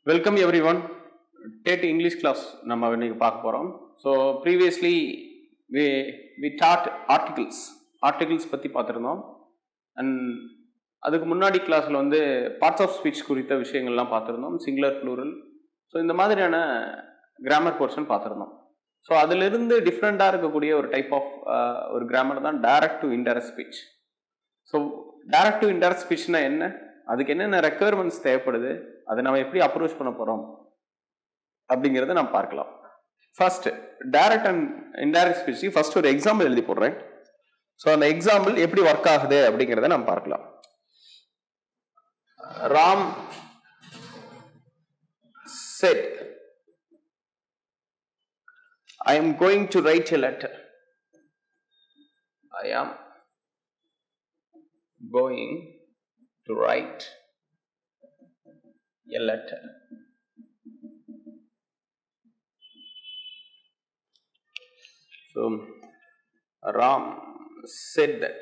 Welcome everyone. TET English class நம்ம இன்னைக்கு பார்க்க போறோம். So previously we taught articles பத்தி பார்த்திருந்தோம். And அதுக்கு முன்னாடி கிளாஸ்ல வந்து பார்ட்ஸ் ஆஃப் ஸ்பீச் குறித்த விஷயங்கள்லாம் பார்த்திருந்தோம். Singular plural. ஸோ இந்த மாதிரியான கிராமர் போர்ஷன் பார்த்திருந்தோம். ஸோ அதிலிருந்து டிஃப்ரெண்டாக இருக்கக்கூடிய ஒரு டைப் ஆஃப் ஒரு கிராமர் தான் direct to indirect speech. So direct to indirect ஸ்பீச்னா என்ன, அதுக்கு என்னென்ன ரெக்குயர்மெண்ட்ஸ் தேவைப்படுது, அதை நம்ம எப்படி அப்ரோச் பண்ண போறோம் அப்படிங்கிறத நம்ம பார்க்கலாம். First direct and indirect speech first ஒரு எக்ஸாம்பிள் எழுதி போடுறேன். ஸோ அந்த எக்ஸாம்பிள் எப்படி ஒர்க் ஆகுது அப்படிங்கிறத நம்ம பார்க்கலாம். Ram said, I am going to write a letter. I am going to write a letter. So Ram said that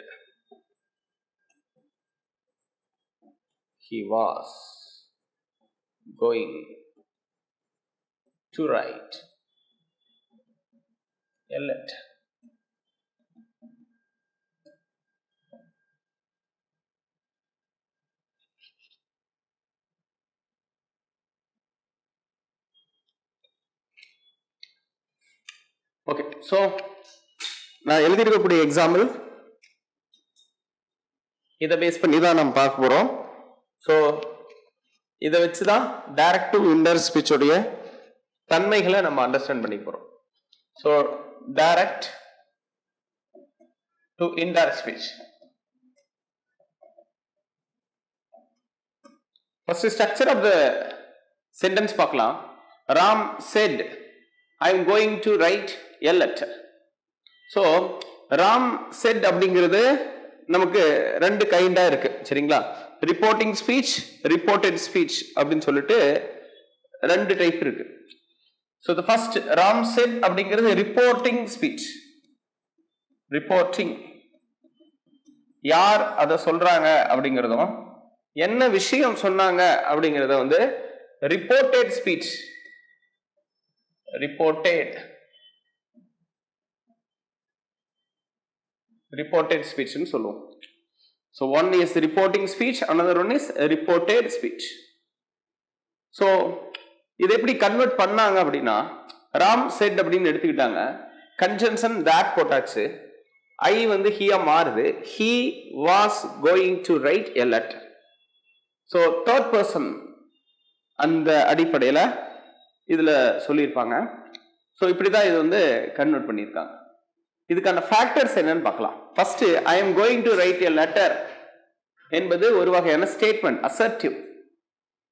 he was going to write a letter. Okay, so நான் எழுதியிருக்கக்கூடிய example இதை base பண்ணி தான் நம்ம பார்க்க போகிறோம். ஸோ இதை வச்சு தான் டைரக்ட் டு இன்டைரக்ட் ஸ்பீச்சோடைய தன்மைகளை நம்ம அண்டர்ஸ்டாண்ட் பண்ணி போகிறோம். So direct to indirect speech. First structure of the sentence பார்க்கலாம். Ram said I am going to write a letter. So Ram said அப்படிங்கிறது நமக்கு ரெண்டு கைண்டா இருக்கு, சரிங்களா? ரிப்போர்ட்டிங் ஸ்பீச், ரிப்போர்ட்டட் ஸ்பீச் அப்படின்னு சொல்லிட்டு ரெண்டு டைப் இருக்கு. So the first Ram said அப்படிங்கிறது ரிப்போர்ட்டிங் ஸ்பீச். ரிப்போர்ட்டிங் யார் அதை சொல்றாங்க அப்படிங்கிறதும் என்ன விஷயம் சொன்னாங்க அப்படிங்கிறத வந்து ரிப்போர்ட்டட் ஸ்பீச், ரிப்போர்ட்டட் ஸ்பீச்னு சொல்லுவோம். So one is reporting speech, another one is reported speech. So இதை எப்படி கன்வெர்ட் பண்ணாங்க அப்படின்னா, ராம் செட் அப்படின்னு எடுத்துக்கிட்டாங்க, கன்ஜங்ஷன் that போட்டாச்சு, ஐ வந்து ஹியா மாறுது, he was going to write a letter. So third person அந்த அடிப்படையில் இதுல சொல்லியிருப்பாங்க. ஸோ இப்படிதான் இது வந்து கன்வெர்ட் பண்ணியிருக்காங்க. இதுக்கான ஃபேக்டர்ஸ் என்னன்னு பார்க்கலாம். First I am going to write a letter என்பது ஒரு வகையான ஸ்டேட்மெண்ட், அசர்ட்டிவ்.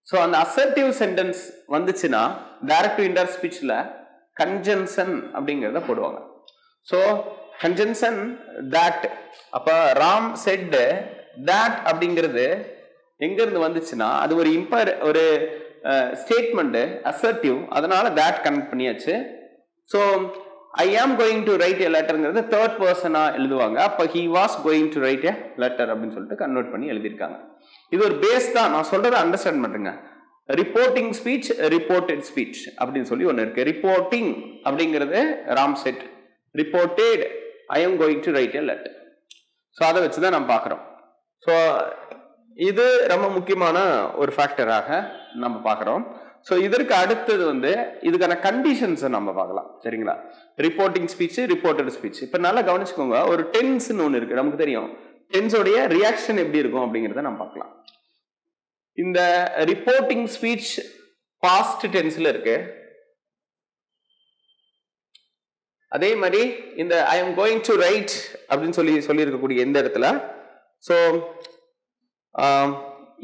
ஸோ அந்த அசர்ட்டிவ் சென்டென்ஸ் வந்துச்சுன்னா டைரக்ட் டு இன்டைரக்ட் ஸ்பீச்ல கன்ஜங்ஷன் அப்படிங்கிறத போடுவாங்க. So conjunction that. அப்ப ராம் செட் தட் அப்படிங்கிறது எங்க இருந்து வந்துச்சுன்னா அது ஒரு ஸ்டேட்மெண்ட், அசர்ட்டிவ், அதனால தட் கனெக்ட் பண்ணியாச்சு. So I am going to write a letterங்கிறது தேர்ட் பர்சனா எழுதுவாங்க. அப்ப he was going to write a letter அப்படின்னு சொல்லிட்டு கன்வெர்ட் பண்ணி எழுதியிருக்காங்க. இது ஒரு பேஸ் தான், நான் சொல்றதை அண்டர்ஸ்டாண்ட் பண்ணுங்க. ரிப்போர்ட்டிங் ஸ்பீச், ரிப்போர்ட்டட் ஸ்பீச் அப்படின்னு சொல்லி ஒன்று இருக்கு. ரிப்போர்ட்டிங் அப்படிங்கிறது Ram set, reported I am going to write a letter. So அதை வச்சுதான் நம்ம பார்க்குறோம். ஸோ இது ரொம்ப முக்கியமான ஒரு ஃபேக்டராக நம்ம பார்க்குறோம். ஸோ இதற்கு அடுத்தது வந்து இதுக்கான கண்டிஷன்ஸை நம்ம பார்க்கலாம், சரிங்களா? Reporting speech, reported speech. இப்போ நல்லா கவனிச்சுக்கோங்க, ஒரு டென்ஸ்னு ஒன்று இருக்கு, நமக்கு தெரியும். டென்ஸோடைய ரியாக்ஷன் எப்படி இருக்கும் அப்படிங்கிறத நம்ம பார்க்கலாம். இந்த ரிப்போர்ட்டிங் ஸ்பீச் பாஸ்ட் டென்ஸ்ல இருக்கு. அதே மாதிரி இந்த ஐ எம் கோயிங் டு ரைட் அப்படின்னு சொல்லி இருக்கக்கூடிய எந்த இடத்துல, ஸோ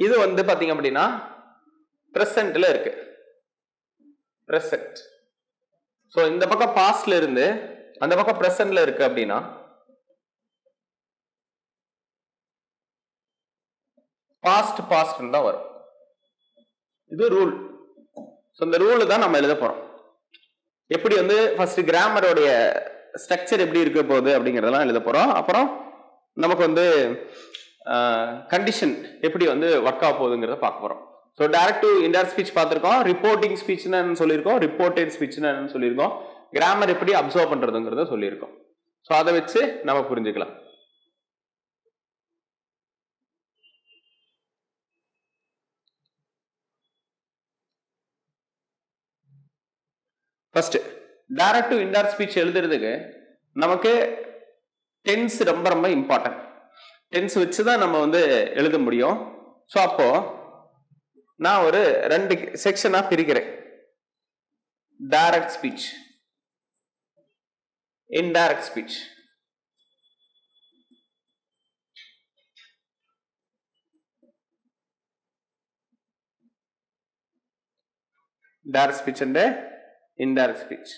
இது வந்து பாத்தீங்க அப்படின்னா பிரசன்ட்ல இருக்கு. பிரசன்ட். ஸோ இந்த பக்கம் பாஸ்ட்ல இருந்து அந்த பக்கம் பிரசன்ட்ல இருக்கு அப்படின்னா பாஸ்ட் தான் வரும். இது ரூல். ஸோ இந்த ரூல் தான் நம்ம எழுத போறோம். எப்படி வந்து ஃபர்ஸ்ட் கிராமரோடைய ஸ்ட்ரக்சர் எப்படி இருக்க போகுது அப்படிங்கறதெல்லாம் எழுத போறோம். அப்புறம் நமக்கு வந்து கண்டிஷன் எப்படி வந்து ஒர்க் ஆக போகுதுங்கிறத பார்க்க போறோம். So direct to indirect speech பார்த்துருக்கோம். ரிப்போர்ட்டிங் ஸ்பீச்னு சொல்லியிருக்கோம், ரிப்போர்ட்டட் ஸ்பீச்னு சொல்லியிருக்கோம், கிராமர் எப்படி அப்சர்வ் பண்றதுங்கிறத சொல்லியிருக்கோம். ஸோ அதை வச்சு நம்ம புரிஞ்சுக்கலாம். First direct to indirect speech எழுதுறதுக்கு நமக்கு டென்ஸ் ரொம்ப ரொம்ப இம்பார்ட்டன்ட். டென்ஸ் வச்சு தான் நம்ம வந்து எழுத முடியும். ஸோ அப்போ நான் ஒரு 2 செக்ஷனா பிரிக்கிறேன். Direct speech, indirect speech. Direct speech and indirect speech.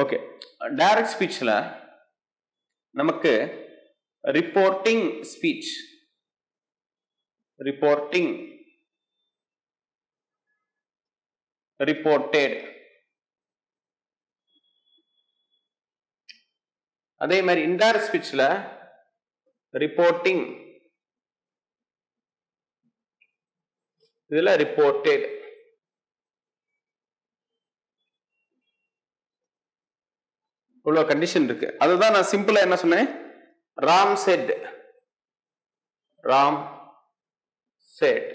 Okay, direct speech la namakku reporting speech, reporting, reported, adhe mari indirect speech la reporting, இதுல ரிப்போர்ட்டட். இவ்வளவு கண்டிஷன் இருக்கு. அதுதான் நான் சிம்பிளா என்ன சொன்னேன், Ram set, Ram said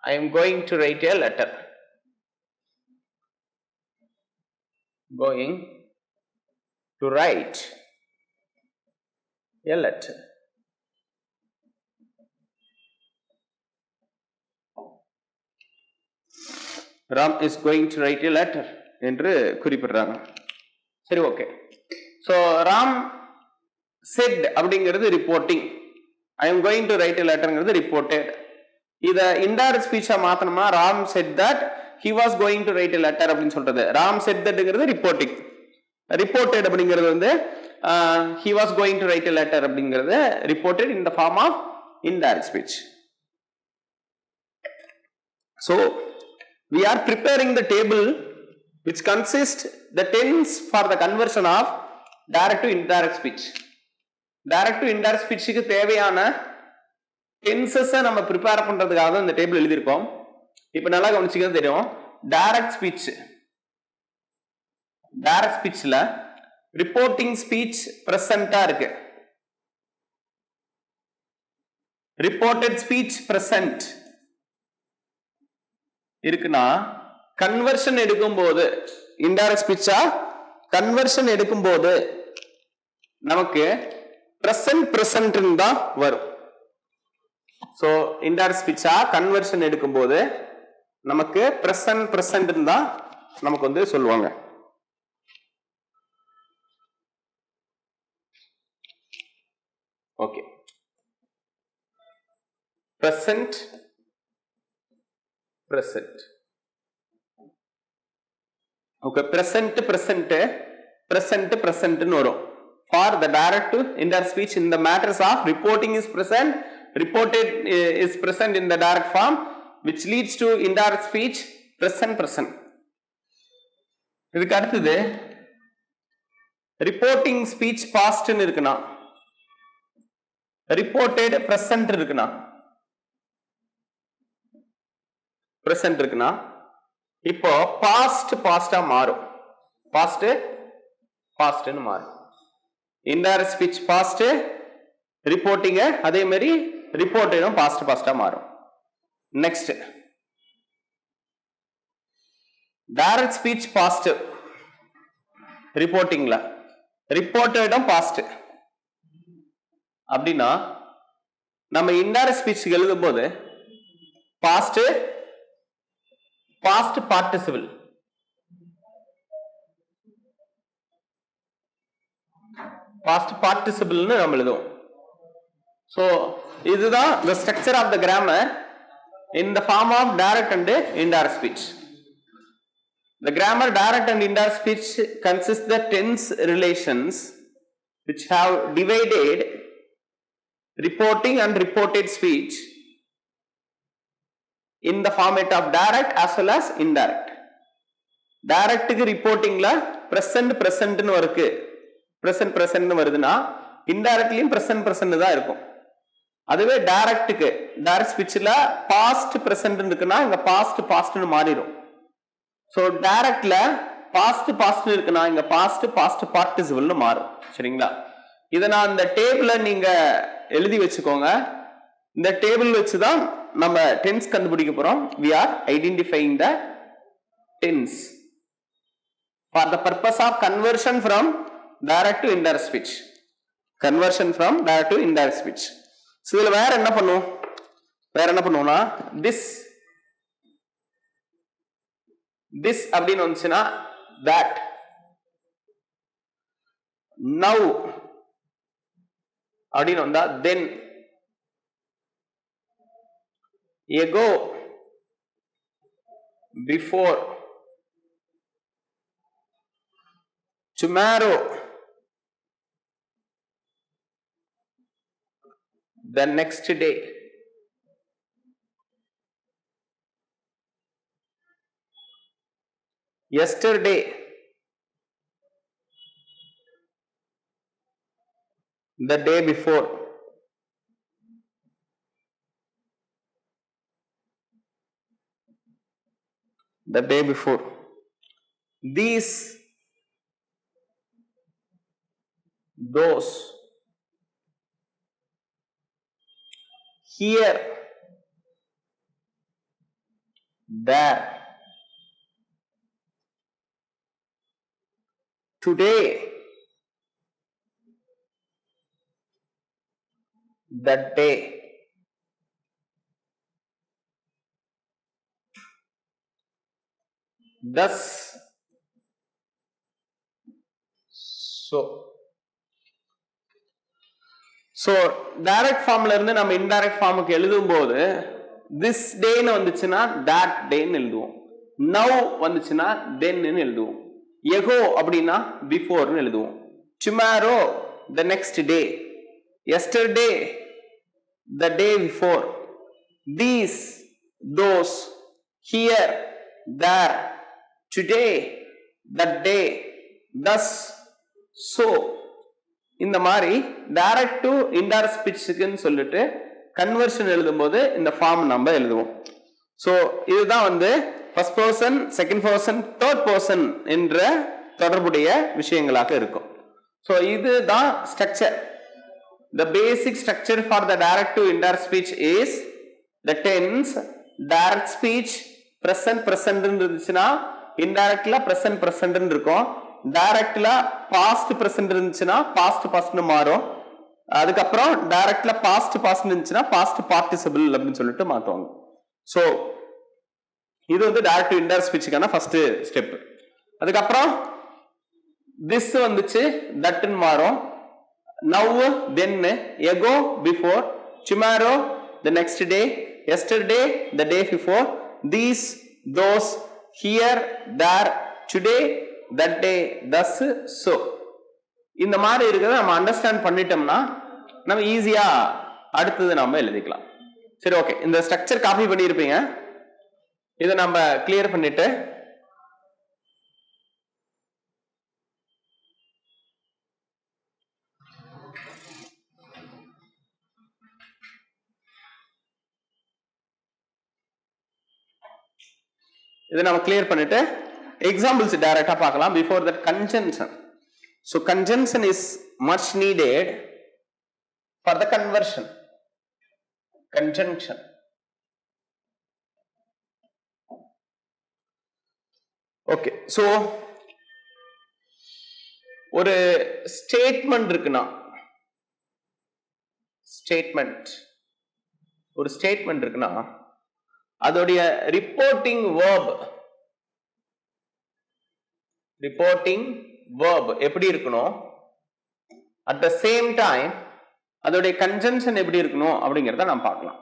I am going to write a letter, going to write a letter. Ram is going to write a letter என்று குறிப்பிடுறாங்க. சரி, ஓகே. ஸோ ராம் செட் அப்படிங்கிறது reporting, I am going to write a லெட்டர்ங்கிறது reported. இதை indirect ஸ்பீச்சா மாத்தணும்னா Ram said that he was going to write a letter அப்படின்னு சொல்றது. ராம் செட் தட்ங்கிறது ரிப்போர்ட்டிங், ரிப்போர்ட்டட் அப்படிங்கிறது வந்து he was going to write a letter அப்படிங்கிறது reported in the form of indirect speech. So we are preparing the table which consists the tense for the conversion of direct to indirect speech. Direct to indirect speech க்கு தேவையான tenses நம்ம prepare பண்றதுக்காக தான் இந்த table எழுதி இருக்கோம். இப்போ நல்லா கவனிச்சீங்கன்னா தெரியும், direct speech, direct speechல reporting speech present-ஆ இருக்கு, reported speech present இருக்குன்னா கன்வர்ஷன் எடுக்கும்போது, இன்டைரக்ட் ஸ்பீச்சா கன்வர்ஷன் எடுக்கும்போது நமக்கு பிரசன்ட் பிரசன்ட் தான் வரும். சோ இன்டைரக்ட் ஸ்பீச்சா கன்வர்ஷன் எடுக்கும்போது நமக்கு பிரசன்ட் பிரசன்ட் தான் நமக்கு வந்து சொல்லுவாங்க. Okay, present present. Okay, present னு வரும். For the direct to indirect speech in the matters of reporting is present, reported is present in the direct form, which leads to indirect speech present. இதுக்கு அடுத்தது reporting speech past னு இருக்குனா, reported present இருக்குனா, present இருக்குன்னா இப்போ past பாஸ்டா மாறும், past பாஸ்ட்னு மாறும். இன்டைரக்ட் ஸ்பீச் பாஸ்ட், ரிப்போர்ட்டிங் அதே மாதிரி ரிப்போர்ட்டும் பாஸ்ட் பாஸ்டா மாறும். நெக்ஸ்ட் டைரக்ட் ஸ்பீச் பாஸ்ட் ரிப்போர்ட்டிங்ல, ரிப்போர்ட்டடும் பாஸ்ட் அப்படின்னா நம்ம இன்டைரக்ட் ஸ்பீச் எழுதும் போது பாஸ்ட் பாஸ்ட் பார்ட்டிசிபிள், பாஸ்ட் பார்ட்டிசிபிள்னு நம்ம எழுதுவோம். சோ இதுதான் the structure of the grammar in the form of direct and indirect speech. The grammar direct and indirect speech consists the tense relations which have divided reporting and reported speech in the format of direct as well as indirect. Direct க்கு reportingல present present னு வருது, present present னு வருதுன்னா இன்டைரக்ட்லியும் present தான் இருக்கும். அதுவே direct ஸ்பீச்ல past present இருக்குன்னா இங்க பாஸ்ட்னு மாறிடும். ஸோ டைரக்ட்ல பாஸ்ட் இருக்குன்னா இங்க பாஸ்ட் பார்ட்டிசிபிள்னு மாறும். சரிங்களா? இதை நான் இந்த டேபிள நீங்க எழுதி வச்சுக்கோங்க. இந்த டேபிள் வச்சுதான் நம்ம டென்ஸ் கண்டுபிடிக்க போறோம். we are identifying the tense for the purpose of conversion from direct to indirect speech. So இதுல வேற என்ன பண்ணுவோம்னா this அப்படின்னு வந்துச்சுன்னா that, now அப்படின்னு வந்தா then, ago, before, tomorrow, the next day, yesterday, the day before, these, those, here, there, today, that day, thus, so direct ஃபார்ம்ல இருந்து நம்ம இன்டைரக்ட் ஃபார்முக்கு எழுதும் போது this டேன்னு வந்துச்சுன்னா that டேன்னு எழுதுவோம். now வந்துச்சுன்னா thenன்னு எழுதுவோம். ago அப்படின்னா beforeன்னு எழுதுவோம். tomorrow the next day, yesterday the day before, these, those, here, there, today, that day, thus, so. இந்த மாதிரி டைரக்ட் டு இன்டைரக்ட் ஸ்பீச்சுக்குன்னு சொல்லிட்டு கன்வர்ஷன் எழுதும்போது இந்த ஃபார்ம் நம்ம எழுதுவோம். ஸோ இதுதான் first person, second person, third person என்ற தொடர்புடைய விஷயங்களாக இருக்கும். ஸோ இதுதான் structure. The basic structure for the direct to indirect speech is the tense, direct speech, present இருந்துச்சுன்னா indirectல present இருக்கும். டைரக்ட்ல பாஸ்ட் பிரசன்ட் இருந்துச்சுன்னா பாஸ்ட்னு மாறும். அதுக்கப்புறம் டைரக்ட்ல பாஸ்ட் இருந்துச்சுன்னா பாஸ்ட் பார்ட்டிசிபிள் அப்படின்னு சொல்லிட்டு மாத்துவாங்க. ஸோ இது டைரக்ட் டு இன்டைரக்ட் ஸ்பீச்சுக்கான ஃபர்ஸ்ட் ஸ்டெப். அதுக்கப்புறம் திஸ் வந்துச்சு தட்னு மாறும். Now, then, ago, before, tomorrow, the next day, yesterday, the day before, these, those, here, there, today, that day, thus, so. இந்த மாதிரி இருக்கிறத நம்ம அண்டர்ஸ்டாண்ட் பண்ணிட்டோம்னா நம்ம ஈஸியா அடுத்தது நம்ம எழுதிக்கலாம். சரி, ஓகே. இந்த ஸ்ட்ரக்சர் காப்பி பண்ணியிருப்பீங்க. இதை நம்ம கிளியர் பண்ணிட்டு examples டைரக்டா பார்க்கலாம். before that, conjunction. So conjunction is much needed for the conversion. Conjunction. Okay, so ஒரு ஸ்டேட்மெண்ட் இருக்குன்னா, ஒரு ஸ்டேட்மெண்ட் இருக்குன்னா அதோடைய ரிப்போர்ட்டிங் verb எப்படி இருக்கணும், at the same time அதோடைய conjunction எப்படி இருக்கணும் அப்படிங்கறத நாம் பார்க்கலாம்.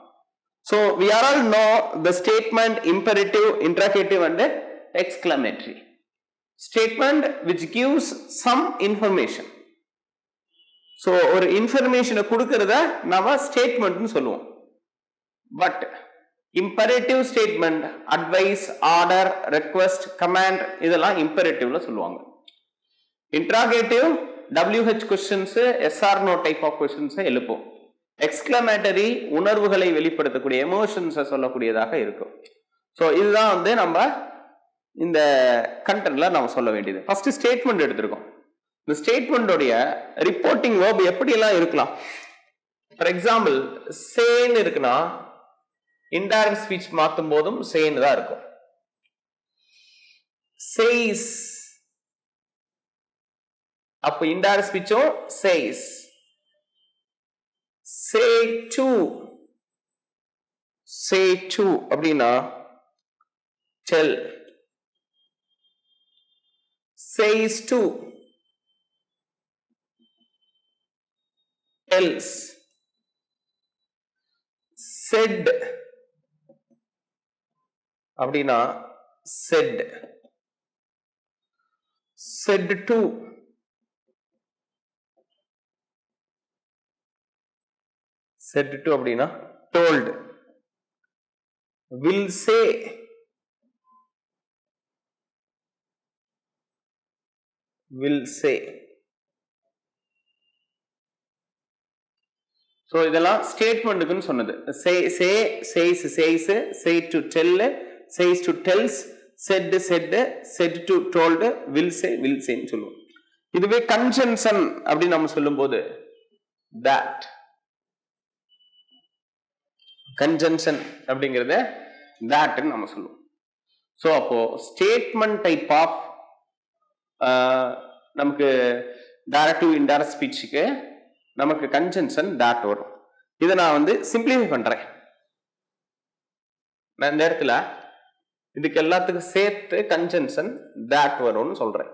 So we all know the statement, imperative, interrogative and exclamatory. Statement which gives some information. So ஒரு இன்ஃபர்மேஷனை கொடுக்கறத நாம ஸ்டேட்மெண்ட்னு சொல்லுவோம். But imperative statement, advice, order, request, command இதெல்லாம் imperative சொல்லுவாங்க. Interrogative WH questions SR no type of கொஸ்டின்ஸை எழுப்போம். Exclamatory உணர்வுகளை வெளிப்படுத்தக்கூடிய எமோஷன்ஸை சொல்லக்கூடியதாக இருக்கும். ஸோ இதுதான் வந்து நம்ம இந்த கண்டென்ட்ல நம்ம சொல்ல வேண்டியது. ஃபர்ஸ்ட் ஸ்டேட்மெண்ட் எடுத்திருக்கோம். இந்த ஸ்டேட்மெண்டோடைய ரிப்போர்ட்டிங் வேர்ப் எப்படி எல்லாம் இருக்கலாம்? ஃபார் எக்ஸாம்பிள் சேன்னு இருக்குன்னா இன்டைரக்ட் ஸ்பீச் மாற்றும் போதும் சேன்னு தான் இருக்கும். சேஸ் அப்ப இன்டைரக்ட் ஸ்பீச்சும் சேஸ். சே டு அப்படின்னா del. says to tells. said அப்படின்னா said. said to அப்படின்னா told. will say so இதெல்லாம் ஸ்டேட்மெண்ட்டுக்குன்னு சொன்னது. says say to tell, says to tells, said to told, will say ன்னு சொல்லுவோம். இதுவே கன்ஜங்ஷன் அப்படி நம்ம சொல்லும்போது that. கன்ஜங்ஷன் அப்படிங்கறத that ன்னு நம்ம சொல்லுவோம். ஸோ அப்போ ஸ்டேட்மெண்ட் டைப் ஆஃப் நமக்கு டைரக்டிவ் இன்டைரக்ட் ஸ்பீச்சுக்கு நமக்கு கன்ஜங்ஷன் that வரும். இதை நான் வந்து சிம்பிளிஃபை பண்றேன். நான் இந்த இடத்துல இதுக்கு எல்லாத்துக்கும் சேர்த்து கன்ஜங்ஷன் that வரும்னு சொல்றேன்.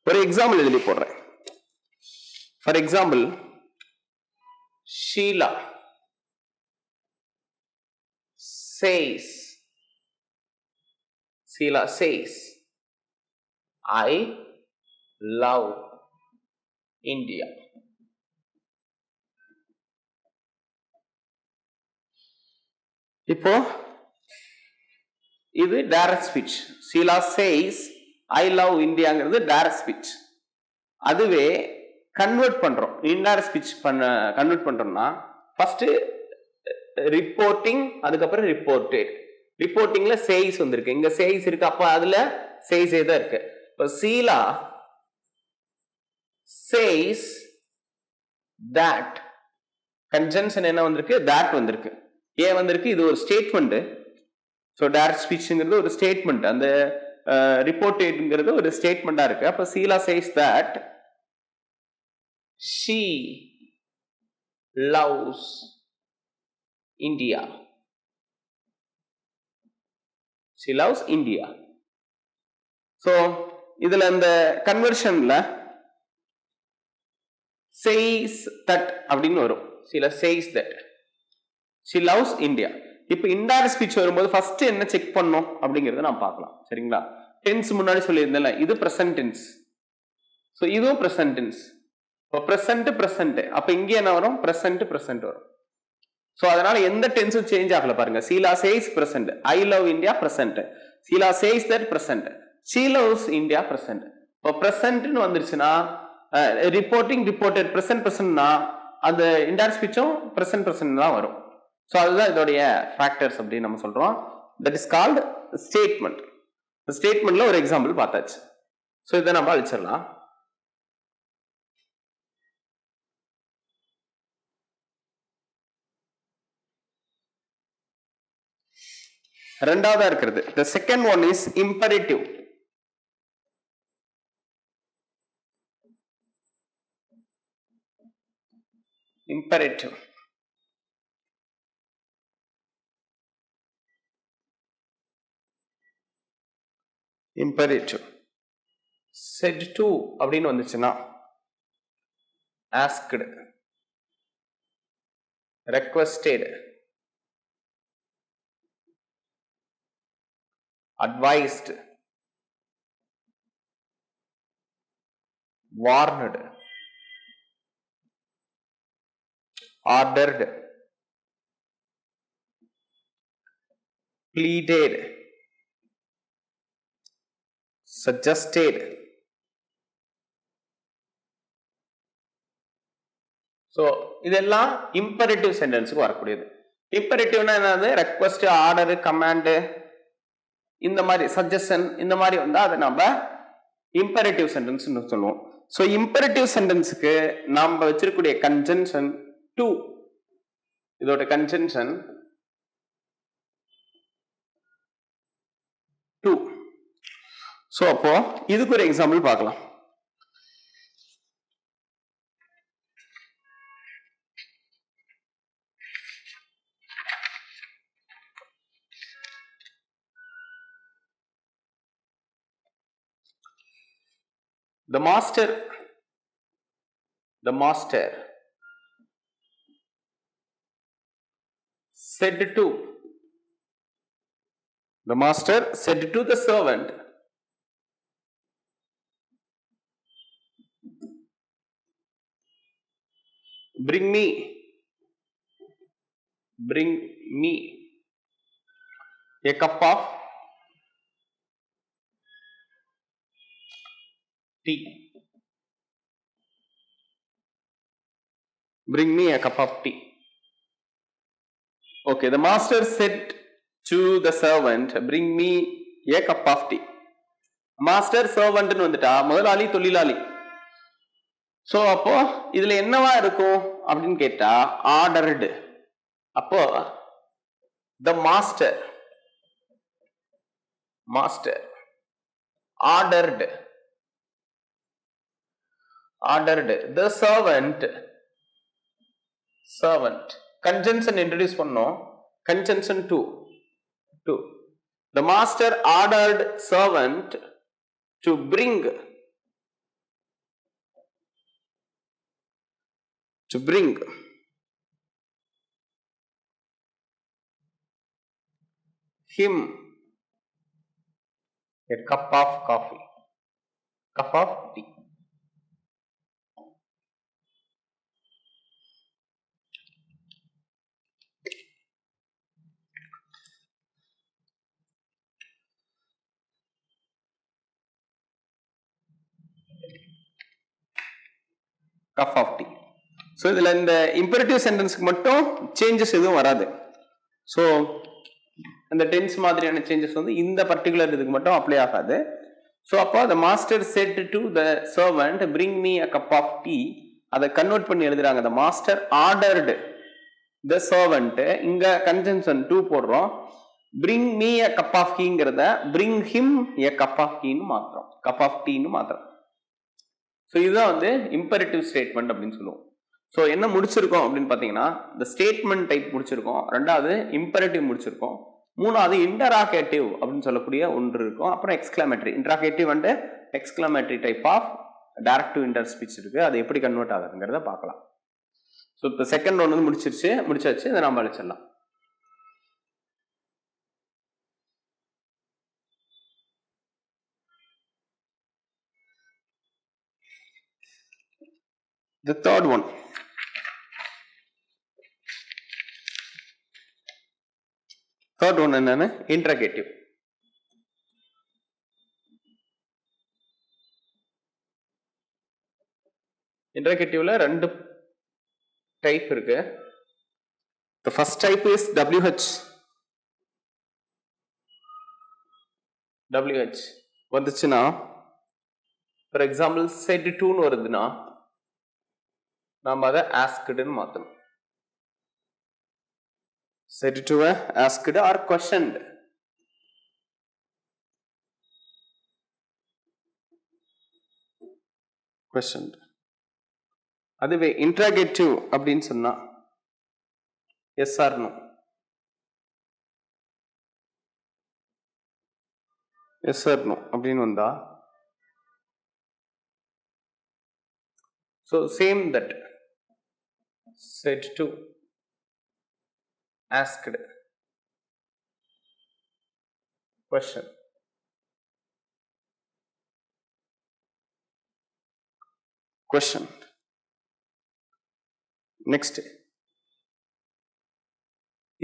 ஒரு எக்ஸாம்பிள் எழுதி போடுறேன். For example Sheila says, Sheila says, I love India. இப்போ இது direct speech. Sheila says I love Indiaங்கிறது டைரக்ட் ஸ்பீச். அதுவே கன்வெர்ட் பண்றோம், இன்டைரக்ட் ஸ்பீச் கன்வெர்ட் பண்றோம்னா ஃபர்ஸ்ட் ரிப்போர்ட்டிங், அதுக்கப்புறம் ரிப்போர்ட்டட். ரிப்போர்ட்டிங்ல சேஸ் வந்திருக்கு, இங்க சேஸ் இருக்கு, அப்ப அதுல சேஸே தான் இருக்கு. இப்போ சீலா சேஸ் தட், கன்ஜங்ஷன் என்ன வந்திருக்கு? தட் வந்திருக்கு. ஏன் வந்திருக்கு? இது ஒரு ஸ்டேட்மெண்ட். ஸோ டைரக்ட் ஸ்பீச்ங்கிறது ஒரு ஸ்டேட்மெண்ட், அந்த ரிப்போர்ட்டட்ங்கிறது ஒரு ஸ்டேட்மெண்டா இருக்கு. அப்ப சீலா says that she loves India. She loves India. So இதுல இந்த கன்வர்ஷன்ல says that அப்படின்னு வரும். Sheila says that she loves India. இப்போ இன்டைரக்ட் ஸ்பீச் வரும்போது ஃபர்ஸ்ட் என்ன செக் பண்ணோம் அப்படிங்கறத நாம் பார்க்கலாம். சரிங்களா? டென்ஸ் முன்னாடி சொல்லியிருந்தேன்ல, இது பிரசன்ட் டென்ஸ். ஸோ இதுவும் பிரசன்ட் டென்ஸ். இப்போ பிரசன்ட், அப்ப இங்க என்ன வரும்? பிரசன்ட் வரும். சோ அதனால எந்த டென்ஸும் சேஞ்ச் ஆகல பாருங்க. Sheila says present, I love India present, Sheila says that present, she loves India present. இப்போ பிரசன்ட்னு வந்துருச்சுன்னா ரிப்போர்ட்டட் பிரசன்ட்னா அந்த இன்டைரக்ட் ஸ்பீச்சும் பிரசன்ட் தான் வரும். ஸோ அதுதான் இதோடைய ஃபேக்டர்ஸ் அப்படின்னு நம்ம சொல்றோம். That is called statement. ஸ்டேட்மெண்ட்ல ஒரு எக்ஸாம்பிள் பார்த்தாச்சு. ஸோ இதை நம்ம அழிச்சிடலாம். ரெண்டாவதா இருக்கிறது the second one is imperative. said to அப்படின்னு வந்துச்சுன்னா asked, requested, advised, warned, ordered, pleaded, suggested, so இதெல்லாம் இம்பரேட்டிவ் சென்டென்ஸுக்கு வரக்கூடியது. இம்பரேட்டிவ்னா என்னது? ரெக்வஸ்ட், ஆர்டர், கமாண்டு, இந்த மாதிரி சஜஷன், இந்த மாதிரி வந்தா அதை நம்ம இம்பரேட்டிவ் சென்டென்ஸ் சொல்லுவோம். ஸோ இம்பரேட்டிவ் சென்டென்ஸுக்கு நாம வச்சிருக்கக்கூடிய கன்ஜங்ஷன் டு, இதோட கன்ஜங்ஷன் டு. ஸோ அப்போ இதுக்கு ஒரு எக்ஸாம்பிள் பார்க்கலாம். The master said to the servant, bring me a cup of tea. Bring me a cup of tea. Okay, the master said to the servant, bring me a cup of tea. Master servant னு வந்துட்டா முதலாளி தொழிலாளி. So அப்போ இதுல என்னவா இருக்கும் அப்படின்னு கேட்டா ஆர்டர்டு. அப்போ the master ordered the servant conjunction introduce பண்ணோம். conjunction to the master ordered servant to bring him a cup of tea. cup of tea. So இதுல இந்த இம்பரேட்டிவ் சென்டென்ஸ்க்கு மட்டும் சேஞ்சஸ் எதுவும் வராது. ஸோ அந்த டென்ஸ் மாதிரியான சேஞ்சஸ் வந்து இந்த பர்டிகுலர் இதுக்கு மட்டும் அப்ளை ஆகாது. ஸோ அப்போ the master said to the servant, bring me a cup of tea. அதை கன்வெர்ட் பண்ணி எழுதுறாங்க. the master ordered the servant, இங்க கன்ஜங்ஷன் to போடுறோம். bring me a cup of teaங்கிறத bring him a cup of tea ன்னு மாத்துறோம். cup of tea ன்னு மாத்துறோம். So இதுதான் வந்து imperative statement அப்படின்னு சொல்லுவோம். ஸோ என்ன முடிச்சிருக்கோம் அப்படின்னு பார்த்தீங்கன்னா இந்த ஸ்டேட்மெண்ட் டைப் முடிச்சிருக்கோம், ரெண்டாவது இம்பரேட்டிவ் முடிச்சிருக்கோம், மூணாவது இன்டராகேட்டிவ் அப்படின்னு சொல்லக்கூடிய ஒன்று இருக்கும், அப்புறம் exclamatory. Interrogative and exclamatory type of directive inter speech இருக்கு. அது எப்படி கன்வெர்ட் ஆகுதுங்கிறத பார்க்கலாம். ஸோ இப்போ செகண்ட் ஒன்று வந்து முடிச்சாச்சு. இதை நம்ம அழிச்சிடலாம். The third one. என்னன்னு? இன்டராகேட்டிவ். இன்டராகேட்டிவ்ல ரெண்டு டைப் இருக்கு. The first type is WH வந்துச்சுன்னா, ஃபார் எக்ஸாம்பிள் said to ன்னு வருதுன்னா நாம அதை asked-ன்னு மாத்தணும். said to asked or questioned. அதுவே இன்டராகேட்டிவ் அப்படின்னு சொன்னா yes or no. Yes or no அப்படின்னு வந்தா so same that said to, asked, question. Next,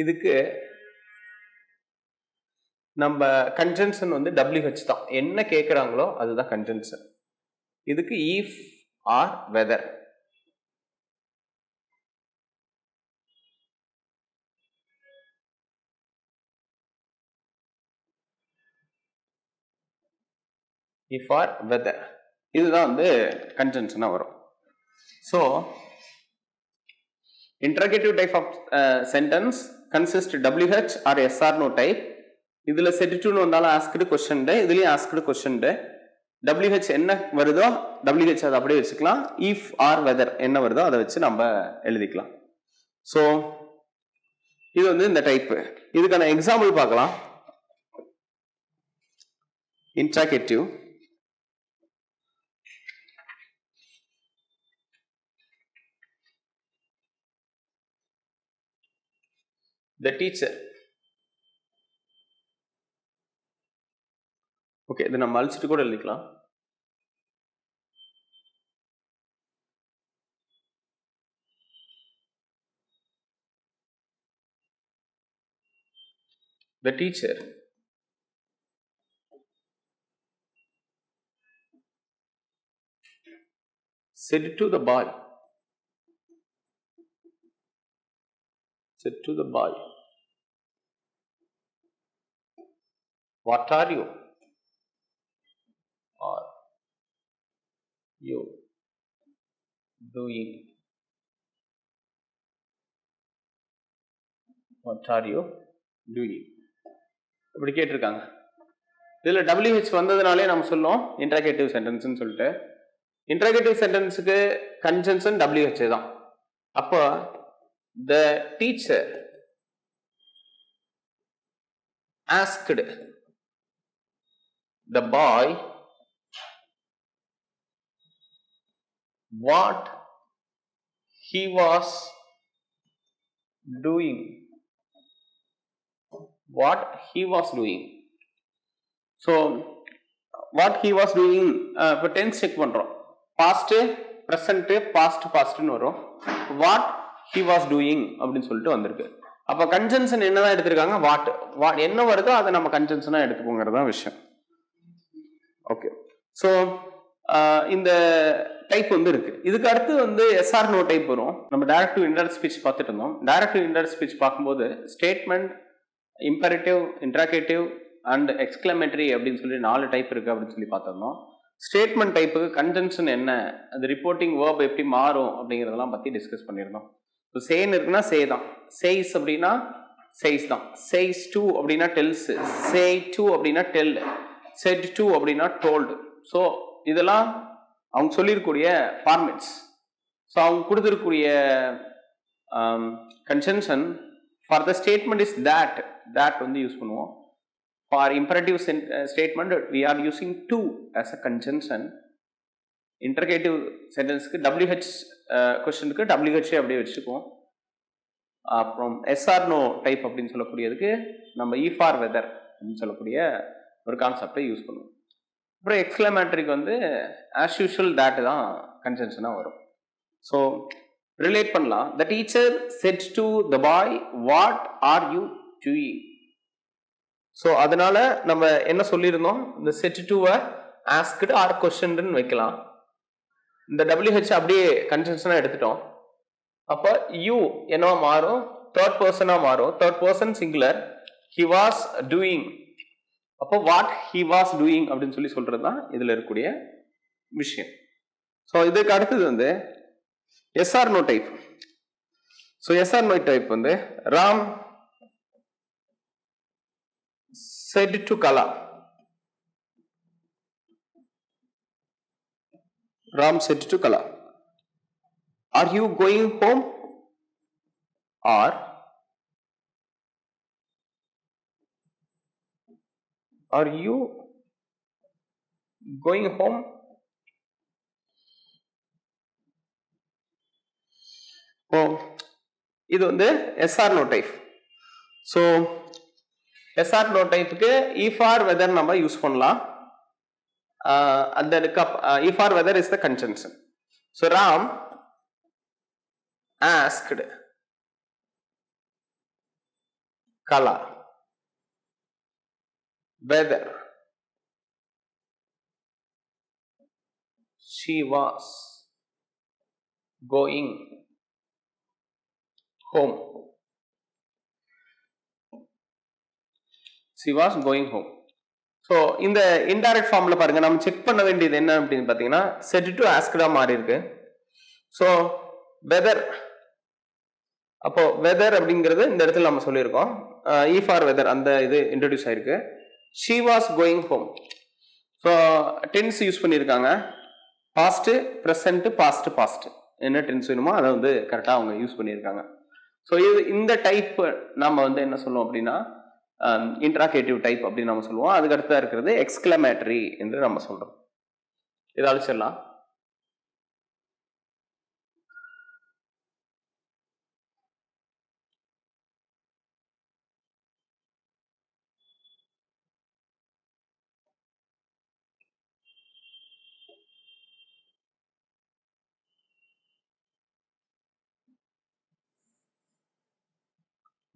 இதுக்கு நம்ம கன்ஜங்ஷன் வந்து WH தான். என்ன கேட்குறாங்களோ அதுதான் கன்ஜங்ஷன். இதுக்கு if or whether. if or whether. இதுதான் வந்து கன்ஜங்ஷனா வரும். So interrogative type of sentence consist WH or yes or no type. இதுல set to னு வந்தாலும் asked question டே, இதுலயும் asked question டே. WH என்ன வருதோ WH அதை அப்படியே வச்சுக்கலாம். if or whether என்ன வருதோ அதை வச்சு நம்ம எழுதிக்கலாம். ஸோ இது வந்து இந்த டைப். இதுக்கான எக்ஸாம்பிள் பார்க்கலாம். interrogative, the teacher. ஓகே, இது நம்ம அழிச்சிட்டு கூட எழுதிக்கலாம். The teacher said to the boy, what are you? Are you doing? What are you doing? இப்படி கேட்டிருக்காங்க. இதுல WH வந்ததுனாலே நம்ம சொல்லுவோம் இன்டராகேட்டிவ் சென்டென்ஸ்னு சொல்லிட்டு. இன்டராகேட்டிவ் சென்டென்ஸுக்கு கன்ஜங்ஷன் WH தான். அப்போ the teacher asked the boy what he was doing. What he was doing. So what he was doing, இப்போ tense check பண்றோம். பாஸ்ட், பிரசன்ட், பாஸ்ட்னு வரும். what he was doing அப்படின்னு சொல்லிட்டு வந்திருக்கு. அப்போ கன்ஜங்ஷன் என்னதான் எடுத்திருக்காங்க? வாட் என்ன வருதோ அதை நம்ம கன்ஜங்ஷனா எடுத்துக்கோங்கிறது தான் விஷயம். ஓகே, ஸோ இந்த டைப் வந்து இருக்கு. இதுக்கு அடுத்து வந்து எஸ்ஆர் நோ டைப் வரும். நம்ம டைரக்ட் டு இன்டைரக்ட் ஸ்பீச் பார்த்துட்டு இருந்தோம். டைரக்ட் டு இன்டைரக்ட் ஸ்பீச் பார்க்கும்போது statement, imperative, interrogative and exclamatory அப்படின்னு சொல்லி 4 டைப் இருக்கு அப்படின்னு சொல்லி பார்த்துருந்தோம். ஸ்டேட்மெண்ட் டைப்புக்கு கன்ஜங்ஷன் என்ன, அது ரிப்போர்ட்டிங் வேர்ப் எப்படி மாறும் அப்படிங்கிறதெல்லாம் பற்றி டிஸ்கஸ் பண்ணியிருந்தோம். இப்போ சேன்னு இருக்குன்னா சே தான், சேஸ் அப்படின்னா சேஸ் தான், சேஸ் டூ அப்படின்னா டெல்ஸ், சே டூ அப்படின்னா டெல், செட் டூ அப்படின்னா டோல்டு. ஸோ இதெல்லாம் அவங்க சொல்லியிருக்கூடிய ஃபார்மேட்ஸ். ஸோ அவங்க கொடுத்துருக்கூடிய conjunction for the statement is that வந்து யூஸ் பண்ணுவோம். For imperative statement we are using to as a conjunction. Interrogative சென்டென்ஸ்க்கு WH கொஸ்டினுக்கு WH அப்படியே வச்சுக்குவோம். அப்புறம் எஸ்ஆர் நோ டைப் அப்படின்னு சொல்லக்கூடியதுக்கு நம்ம if or whether அப்படின்னு சொல்லக்கூடிய ஒரு கான்செப்டை யூஸ் பண்ணுவோம். அப்புறம் எக்ஸ்கிளமேட்டரிக்கு வந்து ஆஸ் யூஷுவல் that தான் கன்ஜங்ஷனாக வரும். ஸோ ரிலேட் பண்ணலாம். The teacher said to the boy, what are you doing? So அதனால நம்ம என்ன சொல்லியிருந்தோம்? இந்த செட் டூவை ஆஸ்க்டு ஆர் கொஸ்டின்னு வைக்கலாம். இந்த WH அப்படியே கன்ஜங்ஷனாக எடுத்துட்டோம். அப்போ யூ என்னவா மாறும்? தேர்ட் பர்சனாக மாறும். Third person singular. He was doing. அப்போ வாட் ஹி வாஸ் டூயிங் அப்படின்னு சொல்லி சொல்றது தான் இதில் இருக்கக்கூடிய விஷயம். ஸோ இதுக்கு அடுத்தது வந்து yes or no type. So yes or no type வந்து Ram said to Kala. Ram said to Kala, are you going home? Or are you going home? Oh, இது வந்து yes or no type. So yes or no டைப்புக்கு if or whether நம்ம use பண்ணலாம். if or whether is the conjunction. So Ram asked Kala whether she was going home. She was going home. So இந்த indirect ஃபார்ம்ல பாருங்க, நம்ம check பண்ண வேண்டியது என்ன அப்படின்னு பார்த்தீங்கன்னா செட் டு ஆஸ்க்டா மாறி இருக்கு. ஸோ வெதர், அப்போ வெதர் அப்படிங்கிறது இந்த இடத்துல நம்ம சொல்லியிருக்கோம். இ ஃபார் வெதர் அந்த இது இன்ட்ரடியூஸ் ஆயிருக்கு. She was going home. So tense use பண்ணியிருக்காங்க. பாஸ்ட், ப்ரெசன்ட், பாஸ்ட், பாஸ்ட் என்ன டென்ஸ் வேணுமோ அதை வந்து கரெக்டாக அவங்க யூஸ் பண்ணியிருக்காங்க. ஸோ இது இந்த டைப் நம்ம வந்து என்ன சொல்லுவோம் அப்படின்னா இன்ட்ராகேட்டிவ் டைப் அப்படின்னு நம்ம சொல்லுவோம். அதுக்கு அடுத்தா இருக்கிறது எக்ஸ்கிளமேட்டரி என்று நம்ம சொல்றோம். இதை அழிச்சிடலாம்.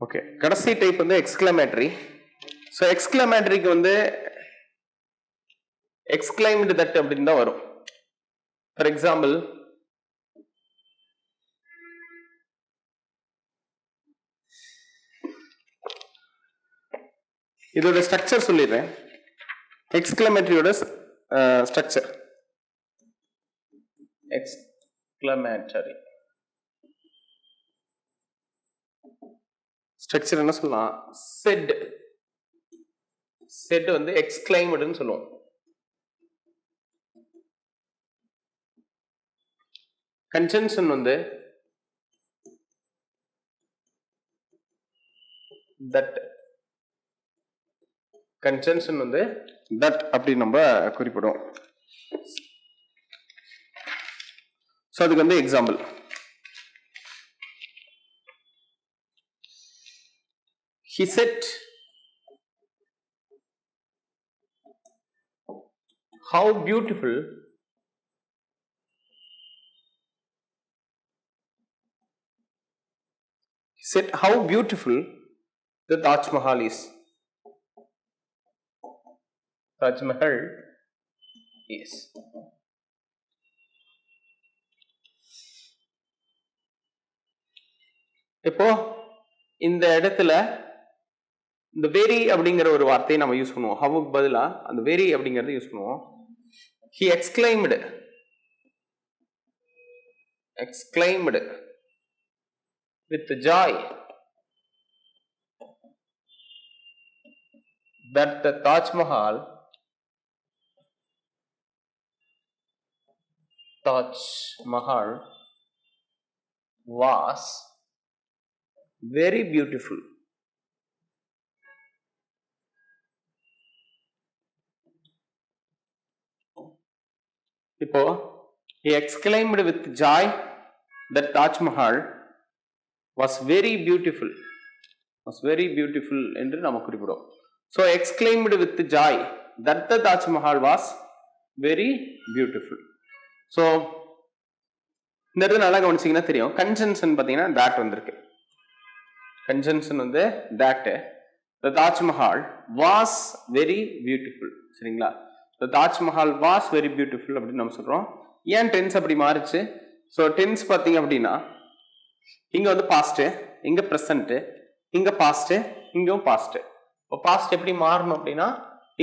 ஓகே, கடைசி டைப் வந்து எக்ஸ்கிளமேட்டரி. ஸோ எக்ஸ்கிளமேட்டரிக்கு வந்து எக்ஸ்கிளைம்டு தட் அப்படின்னு தான் வரும். ஃபார் எக்ஸாம்பிள், இதோட ஸ்ட்ரக்சர் சொல்லிடுறேன். எக்ஸ்கிளமேட்டரியோட ஸ்ட்ரக்சர், எக்ஸ்கிளமேட்டரி ஸ்ட்ரக்சர் என்ன சொல்லலாம்? செட், செட் வந்து எக்ஸ்கிளைம்டுன்னு சொல்லுவோம். கன்ஜங்ஷன் வந்து தட், கன்ஜங்ஷன் வந்து தட் அப்படி நம்ம குறிப்பிடுவோம். ஸோ அதுக்கு வந்து example, he said how beautiful the Taj Mahal is. Taj Mahal is. இப்போ இந்த இடத்துல இந்த வெரி அப்படிங்கிற ஒரு வார்த்தையை நம்ம யூஸ் பண்ணுவோம். ஹவுக்கு பதிலா அந்த வெரி அப்படிங்கறத யூஸ் பண்ணுவோம். he exclaimed with joy that the Taj Mahal was very beautiful. இப்போ he exclaimed with joy that Taj Mahal was very beautiful என்று நம்ம குறிப்பிடுவோம். So exclaimed with joy that the Taj Mahal was very beautiful. So இந்த இடத்துல நல்லா கவனிச்சீங்கன்னா தெரியும், conjunction பார்த்தீங்கன்னா that வந்திருக்கு. கன்ஜங்ஷன் வந்து that, the Taj Mahal was very beautiful. சரிங்களா? the Taj Mahal was very beautiful அப்படின்னு நம்ம சொல்றோம். ஏன் டென்ஸ் அப்படி மாறுச்சு? ஸோ டென்ஸ் பார்த்தீங்க அப்படின்னா இங்க வந்து பாஸ்ட், இங்க பிரசன்ட், இங்க பாஸ்ட், இங்கும் பாஸ்ட். இப்போ பாஸ்ட் எப்படி மாறணும் அப்படின்னா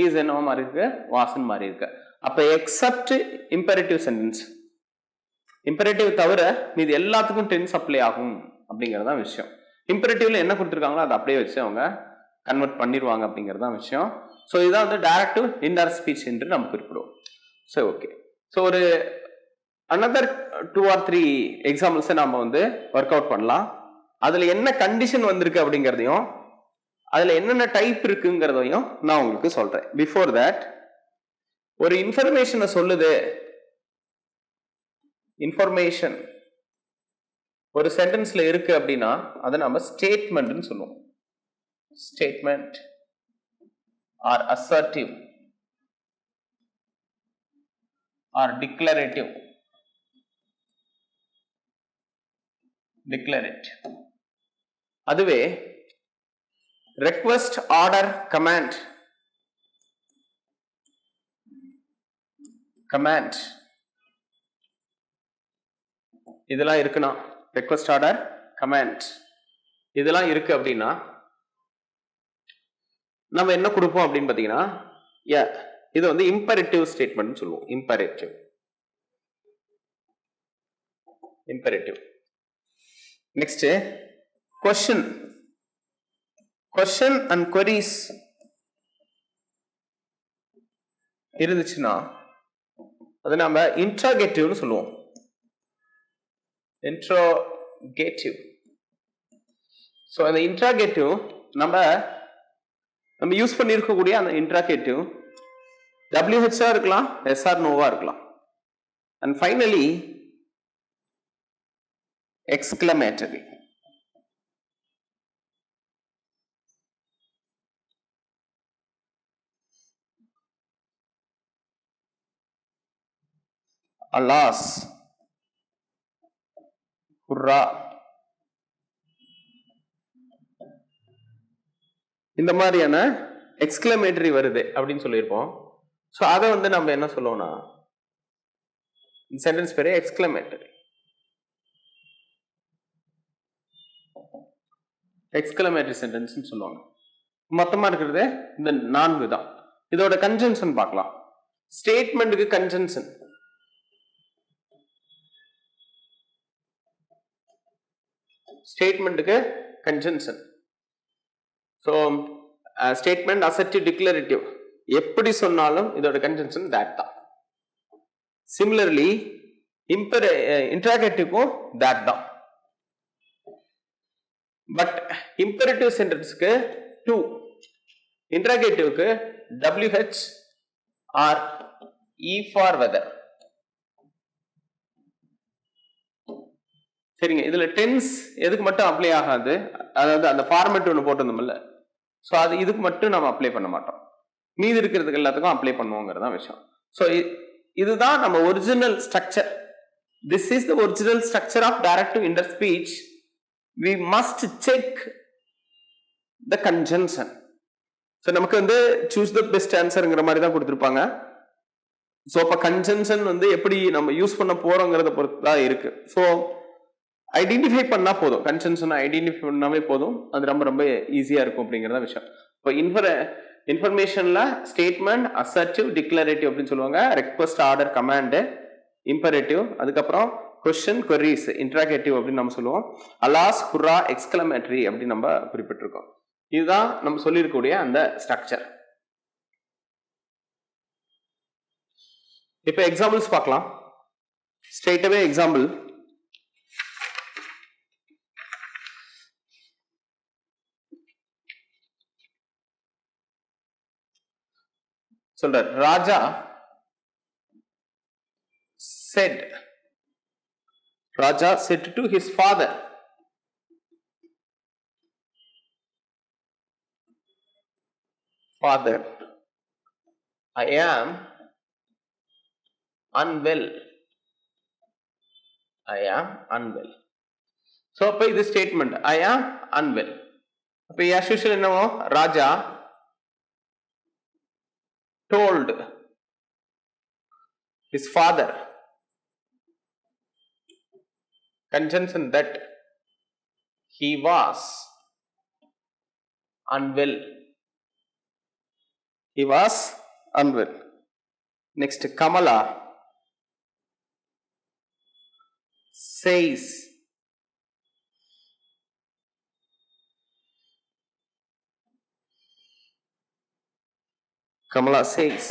இஸ் என்னவோ மாறி இருக்கு, வாசன் மாறி இருக்கு. அப்ப எக்ஸப்ட் இம்பெரேட்டிவ் சென்டென்ஸ், இம்பெரேட்டிவ் தவிர மீது எல்லாத்துக்கும் டென்ஸ் அப்ளை ஆகும் அப்படிங்கறதான் விஷயம். இம்பெரேட்டிவ்ல என்ன கொடுத்துருக்காங்களோ அதை அப்படியே வச்சு அவங்க கன்வெர்ட் பண்ணிடுவாங்க அப்படிங்கறதான் விஷயம். ஸோ இதான் வந்து டைரக்ட் டு இன்டைரக்ட் ஸ்பீச் என்று நம்ம குறிப்பிடுவோம். ஸோ ஓகே, ஸோ ஒரு another 2 or 3 எக்ஸாம்பிள்ஸை நம்ம வந்து ஒர்க் அவுட் பண்ணலாம். அதுல என்ன கண்டிஷன் வந்திருக்கு அப்படிங்கிறதையும் அதுல என்னென்ன டைப் இருக்குங்கிறதையும் நான் உங்களுக்கு சொல்றேன். பிஃபோர் தட், ஒரு இன்ஃபர்மேஷனை சொல்லுது, இன்ஃபர்மேஷன் ஒரு சென்டென்ஸ்ல இருக்கு அப்படின்னா அதை நம்ம ஸ்டேட்மெண்ட்னு சொல்லுவோம். Statement or assertive or declarative. அதுவே request, order, command இதெல்லாம் இருக்குன்னா, request, order, command இதெல்லாம் இருக்கு அப்படின்னா நம்ம என்ன கொடுப்போம் அப்படின்னு பாத்தீங்கன்னா இது வந்து imperative statement சொல்லுவோம். imperative. Next, question and queries இருந்துச்சுன்னா அது நம்ம interrogative சொல்லுவோம். interrogative. So அந்த interrogative நம்ம யூஸ் பண்ணியிருக்கக்கூடிய அந்த interrogative WH இருக்கலாம், yes or no இருக்கலாம். And finally exclamatory. Alas, hurrah, இந்த மாதிரியான எக்ஸ்கிளமேட்டரி வருது அப்படின்னு சொல்லியிருப்போம். ஸோ அதை வந்து நம்ம என்ன சொல்லுவோம்னா இந்த சென்டென்ஸ் பேரு எக்ஸ்கிளமேட்டரி. எக்ஸ்கிளமேட்டரி சென்டென்ஸ் சொல்லுவாங்க. மொத்தமா இருக்கிறது இந்த 4 தான். இதோட கன்ஜங்ஷன் பார்க்கலாம். ஸ்டேட்மெண்ட்டுக்கு conjunction, so statement, assertive, declarative எப்படி சொன்னாலும் இதோட கன்ஜங்ஷன் that தான். சிமிலர்லி இன்டராகேட்டிவ்க்கும் that தான். பட் இம்பெரேட்டிவ் சென்டென்ஸ்க்கு 2, இன்டராகேட்டிவ்க்கு WH or E for whether. சரிங்க, இதுல டென்ஸ் எதுக்கு மட்டும் அப்ளை ஆகாது, அதாவது அந்த ஃபார்மேட் ஒன்று போட்டிருந்தோம்ல, ஸோ அது இதுக்கு மட்டும் நம்ம அப்ளை பண்ண மாட்டோம், மீதி இருக்கிறதுக்கு எல்லாத்துக்கும் அப்ளை பண்ணுவோங்கிறதான் விஷயம். ஸோ இதுதான் நம்ம original structure. This is the original structure of directive inter speech. We must check the conjunction. So நமக்கு வந்து சூஸ் த பெஸ்ட் ஆன்சருங்கிற மாதிரி தான் கொடுத்துருப்பாங்க. ஸோ இப்போ கன்ஜங்ஷன் வந்து எப்படி நம்ம யூஸ் பண்ண போறோங்கிறத பொறுத்து தான் இருக்கு. ஸோ ஐடென்டிஃபை பண்ணா போதும், கன்ஜங்ஷனை ஐடென்டிஃபை பண்ணாவே போதும், அது ரொம்ப ரொம்ப ஈஸியா இருக்கும் அப்படிங்கிறத விஷயம். இப்போ இன்ஃபர்மேஷன்ல ஸ்டேட்மெண்ட், அசர்டிவ், டிக்ளரேட்டிவ் அப்படின்னு சொல்லுவாங்க. ரெக்வெஸ்ட், ஆர்டர், கமாண்ட், இம்பெரேட்டிவ், அதுக்கப்புறம் கொஸ்டின், queries, இன்டராகேட்டிவ் அப்படின்னு நம்ம சொல்லுவோம். அலாஸ், ஹுர்ரா, எக்ஸ்கிளமேட்டரி அப்படின்னு நம்ம குறிப்பிட்டிருக்கோம். இதுதான் நம்ம சொல்லியிருக்கக்கூடிய அந்த ஸ்ட்ரக்சர். இப்போ எக்ஸாம்பிள்ஸ் பார்க்கலாம். ஸ்ட்ரெயிட்டாவே எக்ஸாம்பிள் சொல்றார். ராஜா said to his father, I am unwell. So அப்ப இது ஸ்டேட்மெண்ட், I am unwell. அப்ப as usual என்னவோ, ராஜா told his father, conjunction that he was unwell. Next, Kamala says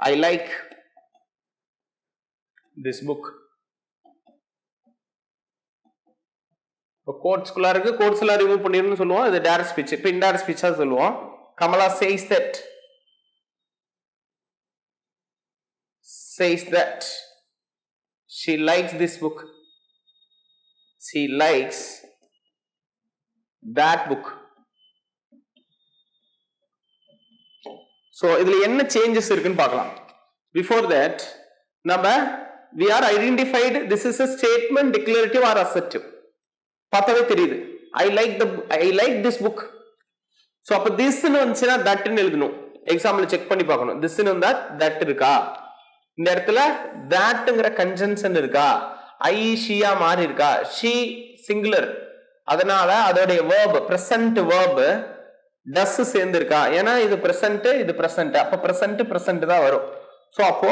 I like this book. கோட்ஸ்குள்ள இருக்கு, quotes எல்லாம் remove பண்ணிருன்னு சொல்லுவோம். இது direct speech. இப்போ indirect ஸ்பீச்சா சொல்லுவோம். Kamala says that she likes this book. She likes that book. So இதுல என்ன changes இருக்குன்னு பார்க்கலாம். Before that நம்ம we are identified this is a statement, declarative or assertive. பார்த்தாவே தெரியுது. I like this book. So அப்ப this ன்னு வந்துச்சுன்னா that ன்னு எழுதணும். எக்ஸாம்பிள் செக் பண்ணி பார்க்கணும். this ன்னு வந்தா that இருக்கா, இந்த இடத்துல thatங்கிற கன்ஜங்ஷன் இருக்கா, I she மாறி இருக்கா, she சிங்குலர், அதனால அதோடைய verb present verb டஸ் சேர்ந்துருக்கா, ஏன்னா இது பிரசன்ட் இது பிரசன்ட், அப்ப பிரசன்ட் பிரசன்ட் தான் வரும். ஸோ அப்போ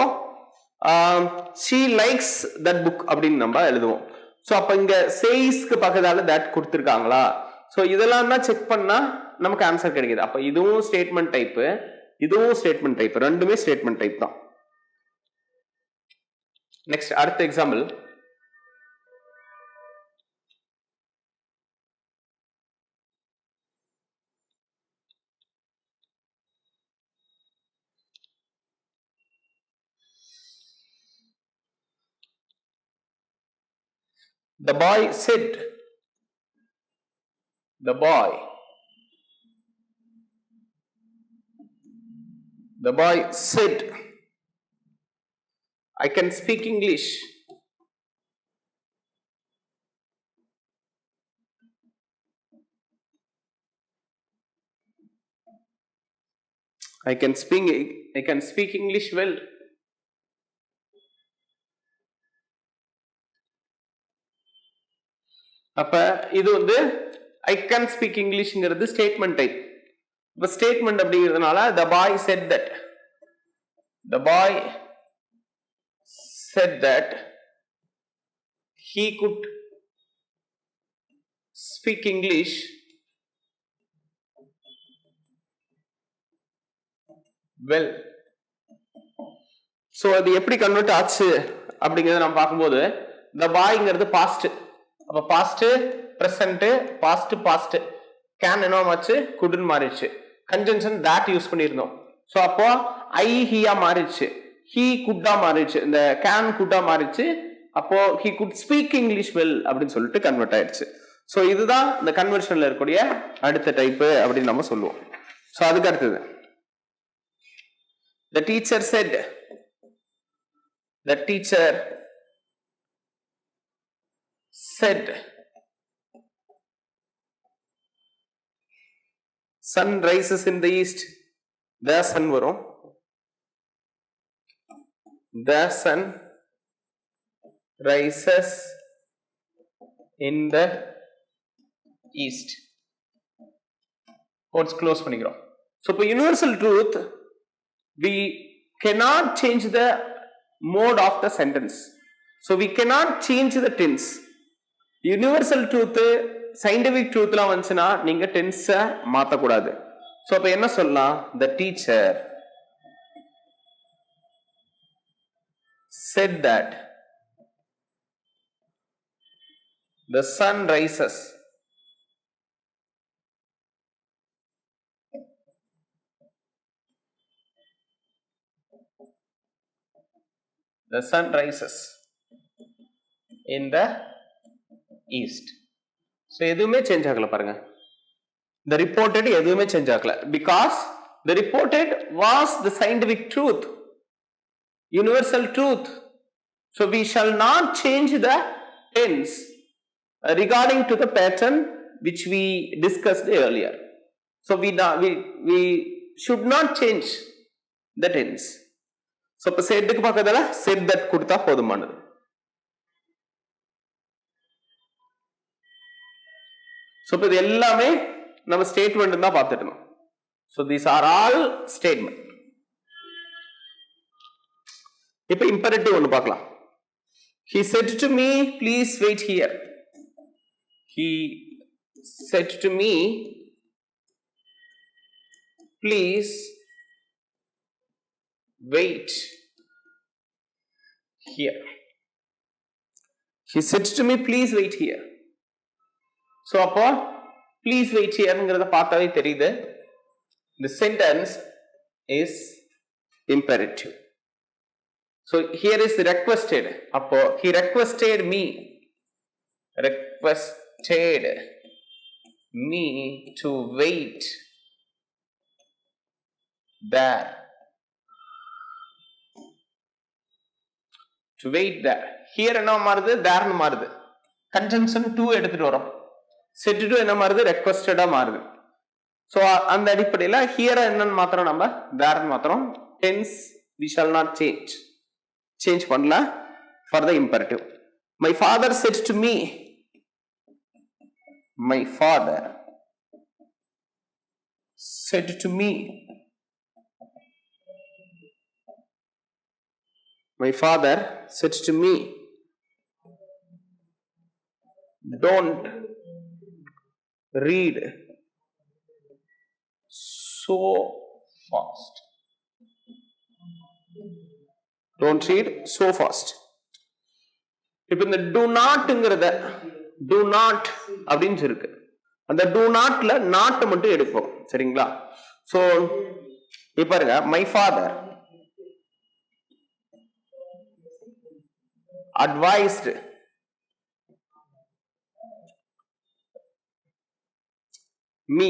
she likes that book அப்படின்னு நம்ம எழுதுவோம். ஸோ அப்ப இங்க சேஸ்க்கு பக்கத்தால தட் கொடுத்துருக்காங்களா, ஸோ இதெல்லாம் தான் செக் பண்ணா நமக்கு ஆன்சர் கிடைக்குது. அப்ப இதுவும் ஸ்டேட்மெண்ட் டைப், இதுவும் ஸ்டேட்மெண்ட் டைப், ரெண்டுமே ஸ்டேட்மெண்ட் டைப் தான். நெக்ஸ்ட் அடுத்த example. The boy said, the boy said, I can speak English. I can speak English well. அப்ப இது வந்து I can speak Englishங்கிறது ஸ்டேட்மெண்ட் டைப். இப்ப ஸ்டேட்மெண்ட் அப்படிங்கிறதுனால the boy said that, the boy said that he could speak English well. So அது எப்படி convert ஆச்சு அப்படிங்கிறத நம்ம பார்க்கும்போது the boyங்கிறது பாஸ்ட், அப்ப past present past past, can என்ன மாறிச்சு, குட்னு மாறிடுச்சு, கன்ஜங்ஷன் that யூஸ் பண்ணியிருந்தோம். ஸோ அப்போ ஐ ஹியா மாறிடுச்சு, ஹி குட்டா மாறிடுச்சு, இந்த கேன் குட்டா மாறிடுச்சு, அப்போ he could speak English well அப்படின்னு சொல்லிட்டு கன்வெர்ட் ஆயிடுச்சு. ஸோ இதுதான் இந்த கன்வர்ஷன்ல இருக்கக்கூடிய அடுத்த டைப் அப்படின்னு நம்ம சொல்லுவோம். ஸோ அதுக்கு அடுத்தது the teacher said, the teacher said sun rises in the east. The sun வரும், the sun rises in the east. quotes close பண்ணிக்கிறோம். So இப்போ universal truth, we cannot change the mode of the sentence, so we cannot change the tense. universal truth scientific truthலாம் வந்துச்சுன்னா நீங்க டென்ஸை மாற்றக்கூடாது. So அப்போ என்ன சொல்லலாம், the teacher said that the sun rises in the east. So எதுவுமே change ஆகல பாருங்க, the reported எதுவுமே சேஞ்ச் ஆகல, because the reported was the scientific truth, universal truth. So we shall not change the tense regarding to the pattern which we discussed earlier. So we should not change the tense. So இப்ப saidக்கு பக்கத்துல said that கொடுத்தா போதுமானது. So இப்போ இது எல்லாமே நம்ம statement தான் பார்த்துட்டு. So these are all statement. இப்போ இம்பரேட்டிவ் ஒன்று பார்க்கலாம். He said to me, please wait here. He said to me, please wait here. He said to me, please wait here. So அப்போ ப்ளீஸ் வெயிட் ஹியர்ங்கிறத பார்த்தாவே தெரியுது, the sentence is imperative. So here is requested. அப்போ he requested me to wait there. To wait there. Here என்ன மாறுது, தேர்னு மாறுது, conjunction two எடுத்துட்டு வரோம், set to என்ன மாறுது, ரெக்வஸ்டடா மாறுது. ஸோ அந்த அடிப்படையில் ஹியர் என்னன்னு மாத்திரம் நம்ம தேர்னு மாத்திரம், tense we shall not change பண்ணல for the imperative. My father said to me, my father said to me. My father said to me, don't read so fast. Don't read so fast. இப்ப இந்த do notங்கிறத do not அப்படின்னு இருக்கு. அந்த do notல not மட்டும் எடுப்போம். சரிங்களா? So இப்ப பாருங்க, my father advised me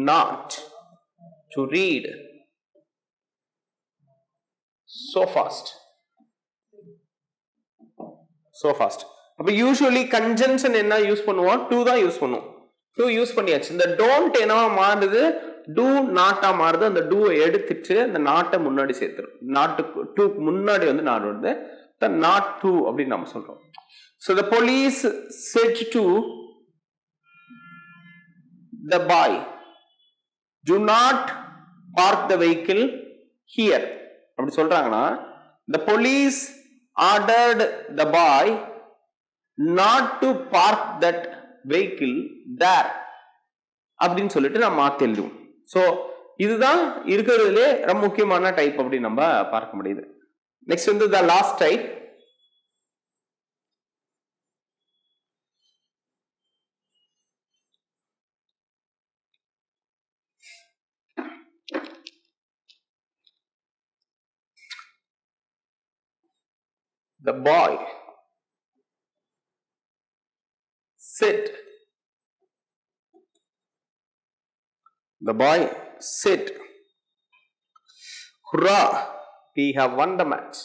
not to read so fast. அப்ப யூசுவலி கன்ஜங்ஷன் என்ன யூஸ் பண்ணுவோம்? to தான் யூஸ் பண்ணுவோம். to யூஸ் பண்ணியாச்சு. இந்த don't என்னவா மாறுது? do not ஆ மாறுது. அந்த do எடுத்துட்டு அந்த not முன்னாடி சேர்த்துரும். not to முன்னாடி வந்து not வருது. not to அப்படின்னு நம்ம சொல்றோம். So the police said to the boy, do not park the vehicle here. அப்படி சொல்றாங்கன்னா, the police ordered the boy not to park that vehicle there அப்படின்னு சொல்லிட்டு நம்ம மாத்தி எழுதுவோம். சோ இதுதான் இருக்கிறதுலே ரொம்ப முக்கியமான டைப் அப்படி நம்ம பார்க்க முடியுது. நெக்ஸ்ட் வந்து the last type. The boy said, hurrah, we have won the match.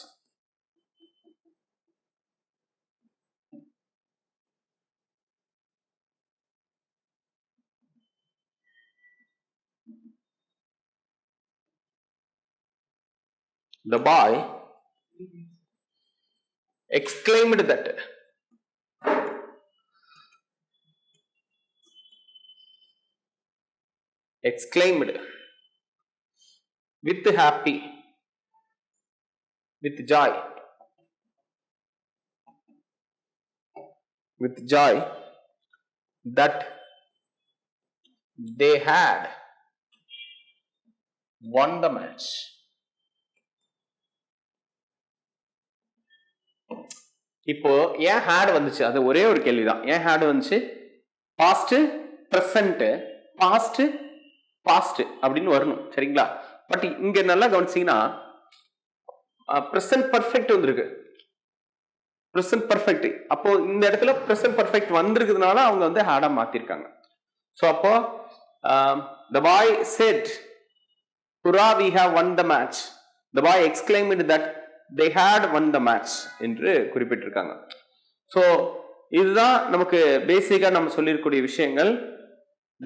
The boy exclaimed that with happy, with joy that they had won the match. இப்போ ஏன் had வந்துச்சு? அது ஒரே ஒரு கேள்விதான். ஏன் had வந்துச்சு? past, present, past அப்படின்னு வரணும். சரிங்களா? பட் இங்க நல்லா கவனிச்சீங்கன்னா present perfect வந்திருக்கு. present perfect. அப்போ இந்த இடத்துல present perfect வந்திருக்கிறதுனால அவங்க வந்து had ஆ மாத்திருக்காங்க. சோ அப்போ the boy said, hurrah, we have won the match. The boy exclaimed that they had won the match என்று குறிப்பிட்டிருக்காங்க. சோ இதுதான் நமக்கு பேசிக்கா நம்ம சொல்லிருக்கக்கூடிய விஷயங்கள்.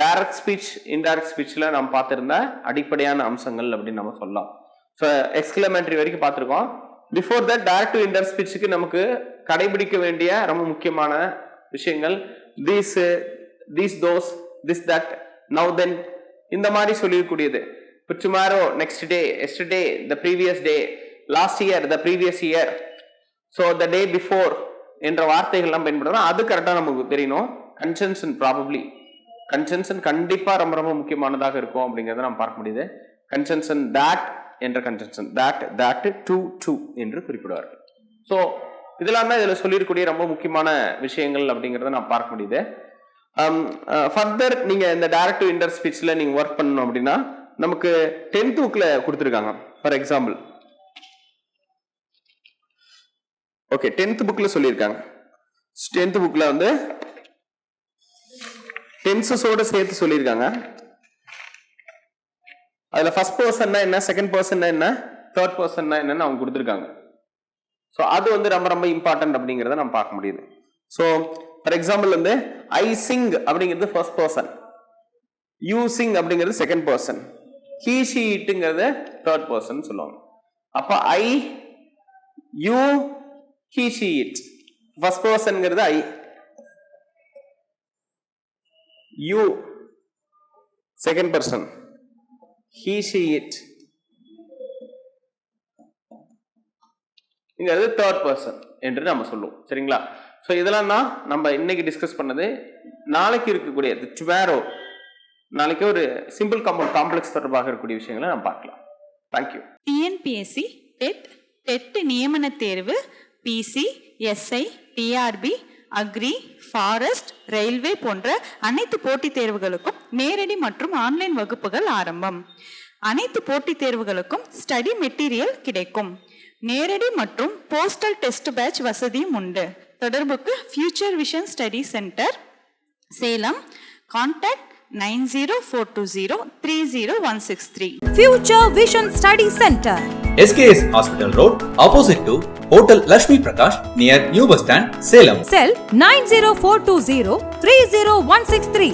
டைரக்ட் ஸ்பீச், இன்டைரக்ட் ஸ்பீச்ல நம்ம பார்த்திருந்த அடிப்படையான அம்சங்கள் அப்படின்னு நம்ம சொல்லலாம். ஸோ எக்ஸ்கிளமேட்டரி வரைக்கும் பார்த்திருக்கோம். Before that direct to indirect ஸ்பீச்சுக்கு நமக்கு கடைபிடிக்க வேண்டிய ரொம்ப முக்கியமான விஷயங்கள் these those this that now then இந்த மாதிரி சொல்லிருக்கூடியது. இப்போ tomorrow, next day, yesterday, the previous day, last year, the previous year, so the day before என்ற வார்த்தைகள்லாம் பயன்படுத்தணும். அது கரெக்டாக நமக்கு தெரியணும். கன்ஜங்ஷன் ப்ராபப்ளி, கன்ஜங்ஷன் கண்டிப்பா ரொம்ப ரொம்ப முக்கியமானதாக இருக்கும் அப்படிங்கிறத நம்ம பார்க்க முடியுது. கன்ஜங்ஷன் that என்ற கன்ஜங்ஷன் that to என்று குறிப்பிடுவார்கள். ஸோ இதெல்லாம் தான் இதில் சொல்லியிருக்கக்கூடிய ரொம்ப முக்கியமான விஷயங்கள் அப்படிங்கிறத நான் பார்க்க முடியுது. ஃபர்தர் நீங்க இந்த டைரக்ட் டு இன்டைரக்ட் ஸ்பீச்ல நீங்க ஒர்க் பண்ணணும் அப்படின்னா நமக்கு 10th புக்ல கொடுத்துருக்காங்க. ஃபார் எக்ஸாம்பிள், ஓகே 10th புக்ல சொல்லியிருக்காங்க. 10th புக்ல வந்து டென்சஸோட சேர்த்து சொல்லியிருக்காங்க. அதுல ஃபர்ஸ்ட் பர்சன்னா என்ன, செகண்ட் பர்சன்னா என்ன, தேர்ட் பர்சன்னா என்னன்னு அவங்க கொடுத்துருக்காங்க. ஸோ அது வந்து ரொம்ப ரொம்ப இம்பார்ட்டன்ட் அப்படிங்கிறத நம்ம பார்க்க முடியுது. ஸோ ஃபார் எக்ஸாம்பிள் வந்து ஐ சிங் அப்படிங்கிறது ஃபர்ஸ்ட் பர்சன், யூ சிங் அப்படிங்கிறது செகண்ட் பர்சன், ஹீ ஷி இட்டுங்கிறது தேர்ட் பர்சன் சொல்லுவாங்க. அப்போ I, you, he she it. First பர்சன்ங்கிறது I, you, second person, he, she, it. இங்க அது தேர்ட் பர்சன் என்று நம்ம சொல்லுவோம். சரிங்களா? ஸோ இதெல்லாம் தான் நம்ம இன்னைக்கு டிஸ்கஸ் பண்ணது. நாளைக்கு இருக்கக்கூடிய டுமாரோ, நாளைக்கு ஒரு சிம்பிள் காம்பவுண்ட் காம்ப்ளெக்ஸ் தொடர்பாக இருக்கக்கூடிய விஷயங்களை நம்ம பார்க்கலாம். தேங்க்யூ. டிஎன்பிஎஸ்சி டெட் நியமன தேர்வு, PC, SI, TRB, agri, forest, railway போன்ற அனைத்து போட்டித் தேர்வுகளுக்கும் நேரடி மற்றும் ஆன்லைன் வகுப்புகள் ஆரம்பம். அனைத்து போட்டித் தேர்வுகளுக்கும் ஸ்டடி மெட்டீரியல் கிடைக்கும். நேரடி மற்றும் போஸ்டல் டெஸ்ட் பேட்ச் வசதியும் உண்டு. தொடர்புக்கு future vision study centre, Salem. Contact 9042030163. Future Vision Study Center, SKS Hospital Road, opposite to Hotel Lakshmi Prakash, near New Bus Stand, Salem. Cell 90420 30163.